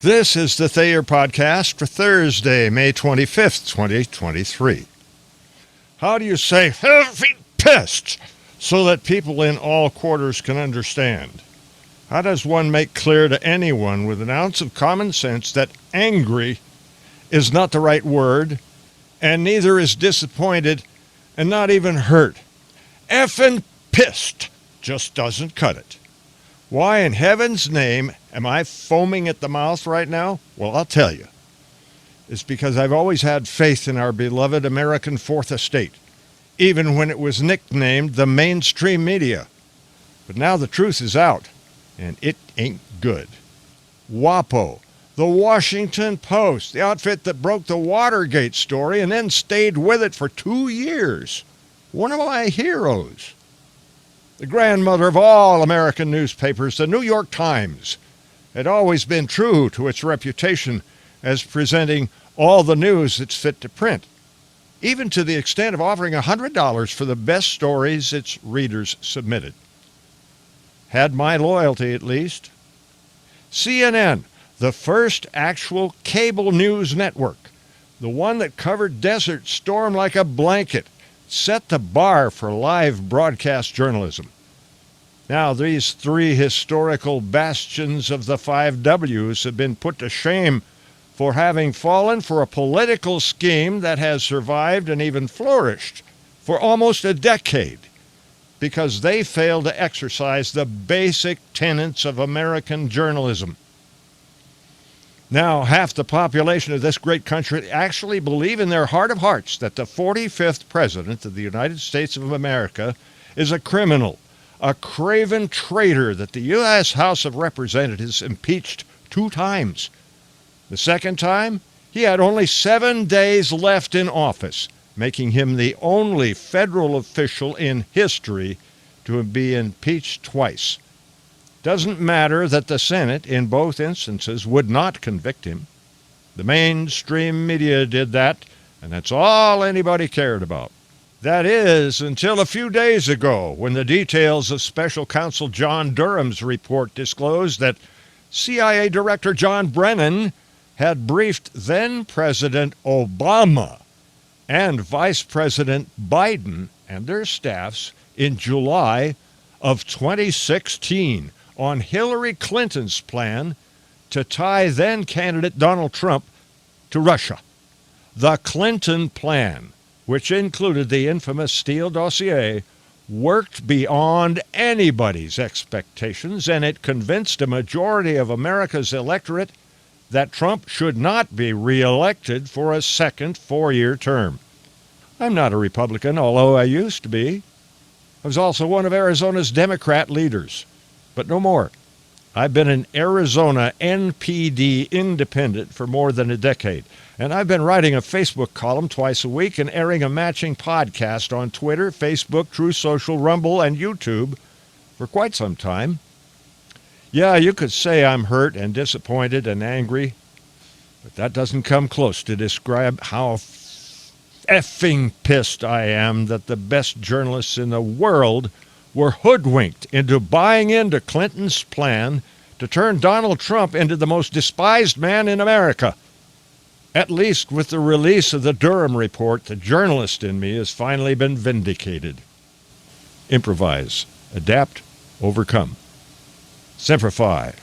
This is the Thayer Podcast for Thursday, May 25th, 2023. How do you say heavy pissed so that people in all quarters can understand? How does one make clear to anyone with an ounce of common sense that angry is not the right word, and neither is disappointed and not even hurt? Effing pissed just doesn't cut it. Why in heaven's name am I foaming at the mouth right now? Well, I'll tell you. It's because I've always had faith in our beloved American Fourth Estate, even when it was nicknamed the mainstream media. But now the truth is out, and it ain't good. WAPO, the Washington Post, the outfit that broke the Watergate story and then stayed with it for 2 years. One of my heroes. The grandmother of all American newspapers, the New York Times, had always been true to its reputation as presenting all the news that's fit to print, even to the extent of offering $100 for the best stories its readers submitted. Had my loyalty, at least. CNN, the first actual cable news network, the one that covered Desert Storm like a blanket, set the bar for live broadcast journalism. Now, these three historical bastions of the 5 Ws have been put to shame for having fallen for a political scheme that has survived and even flourished for almost a decade because they failed to exercise the basic tenets of American journalism. Now, half the population of this great country actually believe in their heart of hearts that the 45th President of the United States of America is a criminal, a craven traitor that the U.S. House of Representatives impeached 2 times. The second time, he had only 7 days left in office, making him the only federal official in history to be impeached twice. Doesn't matter that the Senate, in both instances, would not convict him. The mainstream media did that, and that's all anybody cared about. That is, until a few days ago, when the details of Special Counsel John Durham's report disclosed that CIA Director John Brennan had briefed then-President Obama and Vice President Biden and their staffs in July of 2016 on Hillary Clinton's plan to tie then-candidate Donald Trump to Russia. The Clinton plan, which included the infamous Steele dossier, worked beyond anybody's expectations, and it convinced a majority of America's electorate that Trump should not be reelected for a second 4-year term. I'm not a Republican, although I used to be. I was also one of Arizona's Democrat leaders, but no more. I've been an Arizona NPD independent for more than a decade, and I've been writing a Facebook column twice a week and airing a matching podcast on Twitter, Facebook, True Social, Rumble, and YouTube for quite some time. Yeah, you could say I'm hurt and disappointed and angry, but that doesn't come close to describe how effing pissed I am that the best journalists in the world were hoodwinked into buying into Clinton's plan to turn Donald Trump into the most despised man in America. At least with the release of the Durham report, the journalist in me has finally been vindicated. Improvise, adapt, overcome. Semper Fi.